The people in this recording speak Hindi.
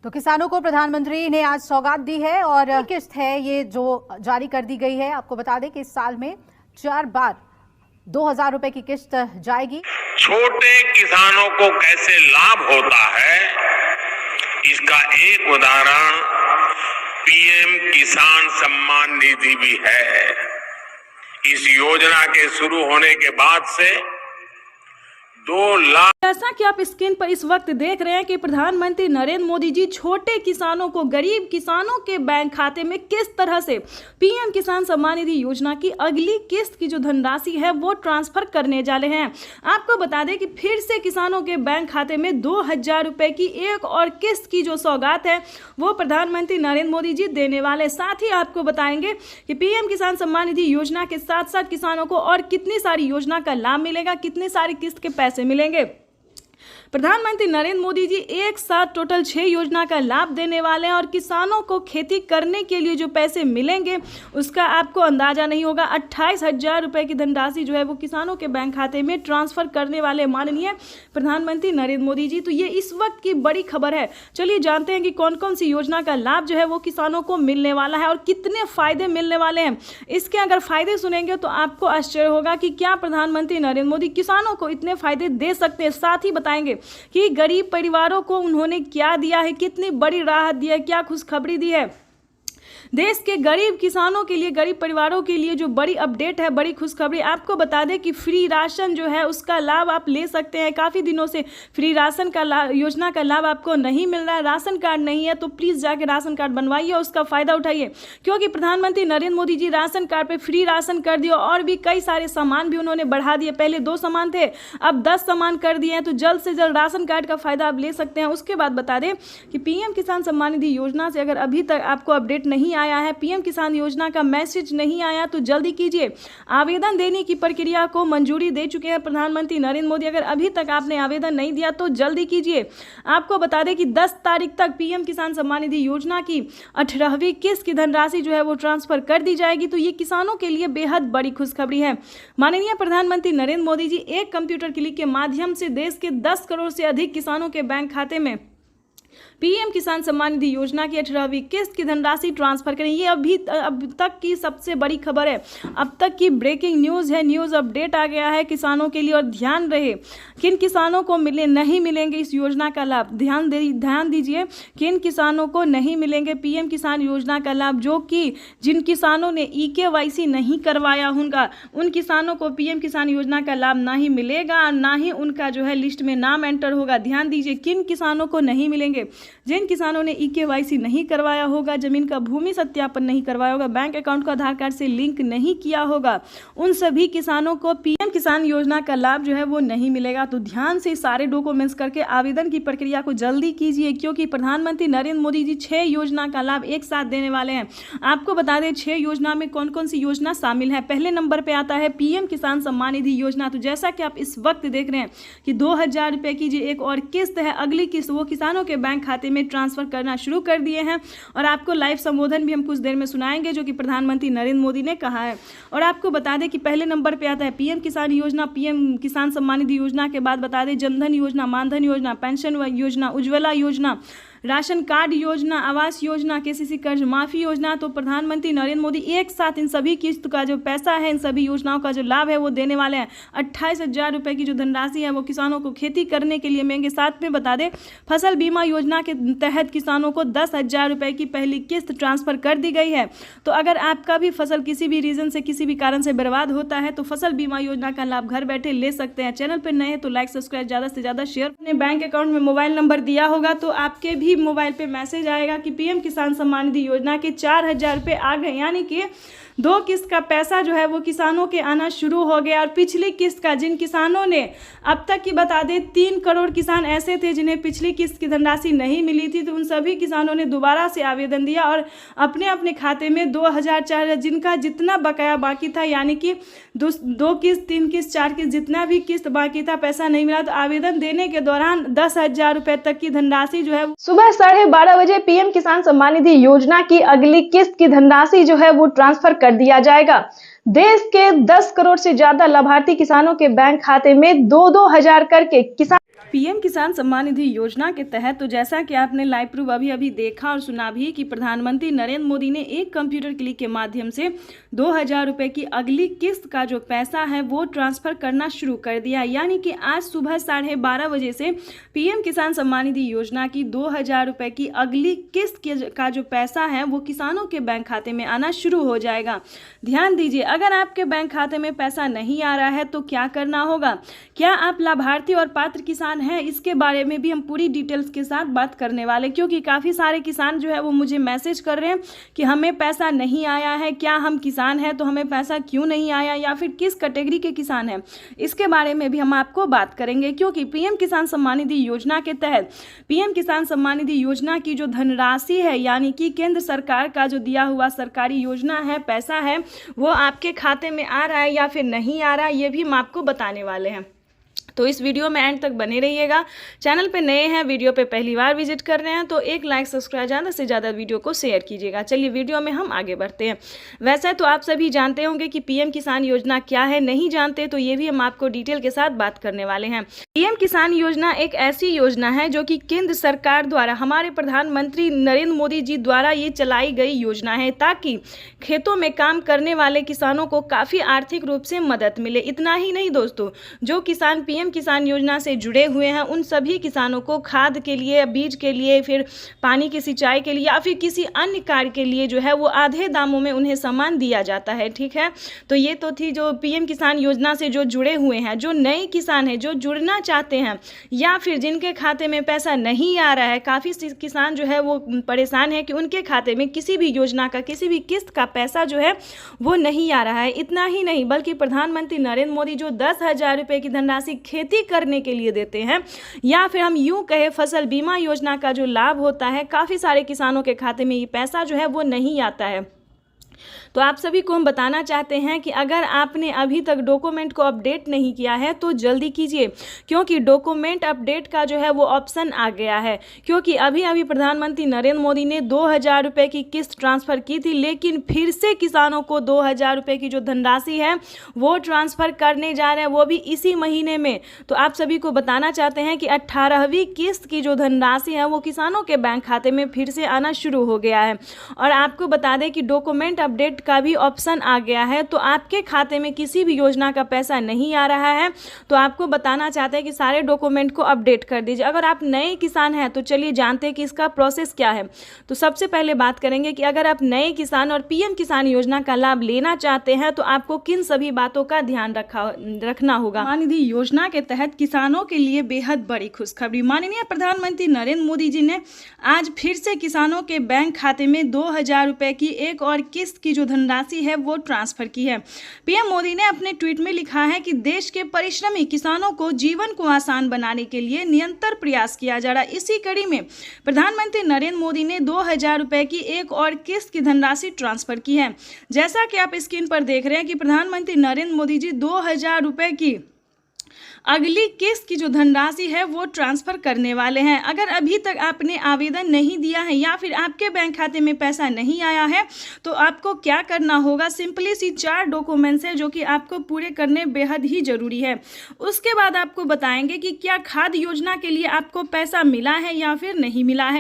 तो किसानों को प्रधानमंत्री ने आज सौगात दी है और किस्त है ये जो जारी कर दी गई है। आपको बता दें कि इस साल में 4 बार 2000 रुपए की किस्त जाएगी। छोटे किसानों को कैसे लाभ होता है, इसका एक उदाहरण पीएम किसान सम्मान निधि भी है। इस योजना के शुरू होने के बाद से 2 लाख। जैसा कि आप स्क्रीन पर इस वक्त देख रहे हैं कि प्रधानमंत्री नरेंद्र मोदी जी छोटे किसानों को, गरीब किसानों के बैंक खाते में किस तरह से पीएम किसान सम्मान निधि योजना की अगली किस्त की जो धनराशि है वो ट्रांसफर करने जा रहे हैं। आपको बता दें कि फिर से किसानों के बैंक खाते में 2000 रुपए की एक और किस्त की जो सौगात है वो प्रधानमंत्री नरेंद्र मोदी जी देने वाले। साथ ही आपको बताएंगे कि पीएम किसान सम्मान निधि योजना के साथ साथ किसानों को और कितनी सारी योजना का लाभ मिलेगा, कितनी सारी किस्त के पैसे मिलेंगे। प्रधानमंत्री नरेंद्र मोदी जी एक साथ टोटल 6 योजना का लाभ देने वाले हैं और किसानों को खेती करने के लिए जो पैसे मिलेंगे उसका आपको अंदाजा नहीं होगा। 28,000 रुपए की धनराशि जो है वो किसानों के बैंक खाते में ट्रांसफर करने वाले माननीय प्रधानमंत्री नरेंद्र मोदी जी। तो ये इस वक्त की बड़ी खबर है। चलिए जानते हैं कि कौन कौन सी योजना का लाभ जो है वो किसानों को मिलने वाला है और कितने फायदे मिलने वाले हैं। इसके अगर फायदे सुनेंगे तो आपको आश्चर्य होगा कि क्या प्रधानमंत्री नरेंद्र मोदी किसानों को इतने फायदे दे सकते हैं। साथ ही बताएंगे कि गरीब परिवारों को उन्होंने क्या दिया है, कितनी बड़ी राहत दी है, क्या खुशखबरी दी है। देश के गरीब किसानों के लिए, गरीब परिवारों के लिए जो बड़ी अपडेट है, बड़ी खुशखबरी। आपको बता दें कि फ्री राशन जो है उसका लाभ आप ले सकते हैं। काफ़ी दिनों से फ्री राशन का योजना का लाभ आपको नहीं मिल रहा है, राशन कार्ड नहीं है तो प्लीज़ जाके राशन कार्ड बनवाइए, उसका फ़ायदा उठाइए। क्योंकि प्रधानमंत्री नरेंद्र मोदी जी राशन कार्ड पर फ्री राशन कर दिए और भी कई सारे सामान भी उन्होंने बढ़ा दिए। पहले 2 सामान थे, अब 10 सामान कर दिए हैं। तो जल्द से जल्द राशन कार्ड का फ़ायदा आप ले सकते हैं। उसके बाद बता दें कि पीएम किसान सम्मान निधि योजना से अगर अभी तक आपको अपडेट नहीं आया है, पीएम किसान योजना का मैसेज नहीं आया तो जल्दी कीजिए। आवेदन देने की प्रक्रिया को मंजूरी दे चुके हैं प्रधानमंत्री नरेंद्र मोदी। अगर अभी तक आपने आवेदन नहीं दिया तो जल्दी कीजिए। आपको बता दें कि 10 तारीख तक पीएम किसान सम्मान निधि योजना की 18वीं किस्त की धनराशि जो है वो ट्रांसफर कर दी जाएगी। तो ये किसानों के लिए बेहद बड़ी खुशखबरी है। माननीय प्रधानमंत्री नरेंद्र मोदी जी एक कंप्यूटर क्लिक के माध्यम से देश के 10 करोड़ से अधिक किसानों के बैंक खाते में पीएम किसान सम्मान निधि योजना की 18वीं किस्त की धनराशि ट्रांसफर करें। ये अब तक की सबसे बड़ी खबर है, अब तक की ब्रेकिंग न्यूज़ है। न्यूज़ अपडेट आ गया है किसानों के लिए। और ध्यान रहे किन किसानों को नहीं मिलेंगे इस योजना का लाभ। ध्यान दीजिए किन किसानों को नहीं मिलेंगे पीएम किसान योजना का लाभ। जो कि जिन किसानों ने EKYC नहीं करवाया उन किसानों को पीएम किसान योजना का लाभ ना ही मिलेगा और ना ही उनका जो है लिस्ट में नाम एंटर होगा। ध्यान दीजिए किन किसानों को नहीं मिलेंगे। जिन किसानों ने EKYC नहीं करवाया होगा, जमीन का भूमि सत्यापन नहीं करवाया होगा, बैंक अकाउंट को आधार कार्ड से लिंक नहीं किया होगा, उन सभी किसानों को पीएम किसान योजना का लाभ जो है वो नहीं मिलेगा। तो ध्यान से सारे डॉक्यूमेंट्स करके आवेदन की प्रक्रिया को जल्दी कीजिए क्योंकि प्रधानमंत्री नरेंद्र मोदी जी 6 योजना का लाभ एक साथ देने वाले हैं। आपको बता दें 6 योजना में कौन कौन सी योजना शामिल है। पहले नंबर पर आता है पीएम किसान सम्मान निधि योजना। तो जैसा कि आप इस वक्त देख रहे हैं कि 2000 रुपये की जो एक और किस्त है, अगली किस्त वो किसानों के बैंक खाते में ट्रांसफर करना शुरू कर दिए हैं। और आपको लाइव संबोधन भी हम कुछ देर में सुनाएंगे जो कि प्रधानमंत्री नरेंद्र मोदी ने कहा है। और आपको बता दें कि पहले नंबर पे आता है पीएम किसान योजना। पीएम किसान सम्मान निधि योजना के बाद बता दें जनधन योजना, मानधन योजना, पेंशन योजना, उज्ज्वला योजना, राशन कार्ड योजना, आवास योजना, KCC कर्ज माफी योजना। तो प्रधानमंत्री नरेंद्र मोदी एक साथ इन सभी किस्त का जो पैसा है, इन सभी योजनाओं का जो लाभ है वो देने वाले हैं। 28,000 रुपए की जो धनराशि है वो किसानों को खेती करने के लिए मिलेंगे। साथ में बता दें फसल बीमा योजना के तहत किसानों को 10,000 रुपए की पहली किस्त ट्रांसफर कर दी गई है। तो अगर आपका भी फसल किसी भी रीजन से, किसी भी कारण से बर्बाद होता है तो फसल बीमा योजना का लाभ घर बैठे ले सकते हैं। चैनल पर नए हैं तो लाइक, सब्सक्राइब, ज़्यादा से ज़्यादा शेयर। अपने बैंक अकाउंट में मोबाइल नंबर दिया होगा तो आपके भी मोबाइल पे मैसेज आएगा कि पीएम किसान सम्मान निधि योजना के 4,000 रुपये आ गए। यानी कि 2 किस्त का पैसा जो है वो किसानों के आना शुरू हो गया। और पिछली किस्त का जिन किसानों ने अब तक की बता दें 3 करोड़ किसान ऐसे थे जिन्हें पिछली किस्त की धनराशि नहीं मिली थी। तो उन सभी किसानों ने दोबारा से आवेदन दिया और अपने अपने खाते में 2,000, 4,000 जिनका जितना बकाया बाकी था, यानी कि 2 किस्त, 3 किस्त, 4 किस्त जितना भी किस्त बाकी था पैसा नहीं मिला। तो आवेदन देने के दौरान 10,000 रुपये तक की धनराशि जो है सुबह 12:30 बजे पीएम किसान सम्मान निधि योजना की अगली किस्त की धनराशि जो है वो ट्रांसफर कर दिया जाएगा। देश के 10 करोड़ से ज्यादा लाभार्थी किसानों के बैंक खाते में 2-2 हजार करके किसान पीएम किसान सम्मान निधि योजना के तहत तो जैसा कि आपने लाइव प्रूफ अभी देखा और सुना भी कि प्रधानमंत्री नरेंद्र मोदी ने एक कंप्यूटर क्लिक के माध्यम से 2000 रुपए की अगली किस्त का जो पैसा है वो ट्रांसफर करना शुरू कर दिया। यानी कि आज सुबह 12:30 बजे से पीएम किसान सम्मान निधि योजना की 2000 रुपए की अगली किस्त का जो पैसा है वो किसानों के बैंक खाते में आना शुरू हो जाएगा। ध्यान दीजिए, अगर आपके बैंक खाते में पैसा नहीं आ रहा है तो क्या करना होगा, क्या आप लाभार्थी और पात्र किसान है, इसके बारे में भी हम पूरी डिटेल्स के साथ बात करने वाले, क्योंकि काफ़ी सारे किसान जो है वो मुझे मैसेज कर रहे हैं कि हमें पैसा नहीं आया है, क्या हम किसान हैं तो हमें पैसा क्यों नहीं आया, या फिर किस कैटेगरी के किसान हैं, इसके बारे में भी हम आपको बात करेंगे। क्योंकि पीएम किसान सम्मान निधि योजना के तहत पीएम किसान सम्मान निधि योजना की जो धनराशि है, यानी कि केंद्र सरकार का जो दिया हुआ सरकारी योजना है, पैसा है, वो आपके खाते में आ रहा है या फिर नहीं आ रहा है, ये भी हम आपको बताने वाले हैं। तो इस वीडियो में एंड तक बने रहिएगा। चैनल पे नए हैं, वीडियो पे पहली बार विजिट कर रहे हैं तो एक लाइक सब्सक्राइब ज़्यादा से ज़्यादा वीडियो को शेयर कीजिएगा। चलिए वीडियो में हम आगे बढ़ते हैं। वैसे तो आप सभी जानते होंगे कि पीएम किसान योजना क्या है, नहीं जानते तो ये भी हम आपको डिटेल के साथ बात करने वाले हैं। पीएम किसान योजना एक ऐसी योजना है जो कि केंद्र सरकार द्वारा, हमारे प्रधानमंत्री नरेंद्र मोदी जी द्वारा ये चलाई गई योजना है, ताकि खेतों में काम करने वाले किसानों को काफ़ी आर्थिक रूप से मदद मिले। इतना ही नहीं दोस्तों, जो किसान पीएम किसान योजना से जुड़े हुए हैं उन सभी किसानों को खाद के लिए, बीज के लिए, फिर पानी की सिंचाई के लिए या फिर किसी अन्य कार्य के लिए जो है वो आधे दामों में उन्हें सामान दिया जाता है। ठीक है, तो ये तो थी जो पीएम किसान योजना से जो जुड़े हुए हैं। जो नए किसान हैं, जो जुड़ना चाहते हैं या फिर जिनके खाते में पैसा नहीं आ रहा है, काफ़ी किसान जो है वो परेशान है कि उनके खाते में किसी भी योजना का, किसी भी किस्त का पैसा जो है वो नहीं आ रहा है। इतना ही नहीं बल्कि प्रधानमंत्री नरेंद्र मोदी जो 10,000 रुपये की धनराशि खेती करने के लिए देते हैं, या फिर हम यूं कहें फसल बीमा योजना का जो लाभ होता है, काफ़ी सारे किसानों के खाते में ये पैसा जो है वो नहीं आता है। तो आप सभी को हम बताना चाहते हैं कि अगर आपने अभी तक डॉक्यूमेंट को अपडेट नहीं किया है तो जल्दी कीजिए, क्योंकि डॉक्यूमेंट अपडेट का जो है वो ऑप्शन आ गया है। क्योंकि अभी प्रधानमंत्री नरेंद्र मोदी ने 2000 रुपये की किस्त ट्रांसफ़र की थी, लेकिन फिर से किसानों को 2000 रुपये की जो धनराशि है वो ट्रांसफ़र करने जा रहे हैं, वो भी इसी महीने में। तो आप सभी को बताना चाहते हैं कि 18वीं किस्त की जो धनराशि है वो किसानों के बैंक खाते में फिर से आना शुरू हो गया है। और आपको बता दें कि डॉक्यूमेंट अपडेट का भी ऑप्शन आ गया है। तो आपके खाते में किसी भी योजना का पैसा नहीं आ रहा है तो आपको बताना चाहते हैं कि सारे डॉक्यूमेंट को अपडेट कर दीजिए। अगर आप नए किसान हैं तो चलिए जानते हैं कि इसका प्रोसेस क्या है। तो सबसे पहले बात करेंगे कि अगर आप नए किसान और पीएम किसान योजना का लाभ लेना चाहते हैं तो आपको किन सभी बातों का ध्यान रखना होगा। सम्मान निधि योजना के तहत किसानों के लिए बेहद बड़ी खुशखबरी। माननीय प्रधानमंत्री नरेंद्र मोदी जी ने आज फिर से किसानों के बैंक खाते में 2000 रुपये की एक और किस्त की जो धनराशि है वो ट्रांसफर की है। पीएम मोदी ने अपने ट्वीट में लिखा है कि देश के परिश्रमी किसानों को जीवन को आसान बनाने के लिए निरंतर प्रयास किया जा रहा है। इसी कड़ी में प्रधानमंत्री नरेंद्र मोदी ने 2000 रुपये की एक और किस्त की धनराशि ट्रांसफर की है। जैसा कि आप स्क्रीन पर देख रहे हैं कि प्रधानमंत्री नरेंद्र मोदी जी 2000 रुपये की अगली किस्त की जो धनराशि है वो ट्रांसफ़र करने वाले हैं। अगर अभी तक आपने आवेदन नहीं दिया है या फिर आपके बैंक खाते में पैसा नहीं आया है तो आपको क्या करना होगा, सिंपली सी 4 डॉक्यूमेंट्स है जो कि आपको पूरे करने बेहद ही ज़रूरी है। उसके बाद आपको बताएंगे कि क्या खाद योजना के लिए आपको पैसा मिला है या फिर नहीं मिला है।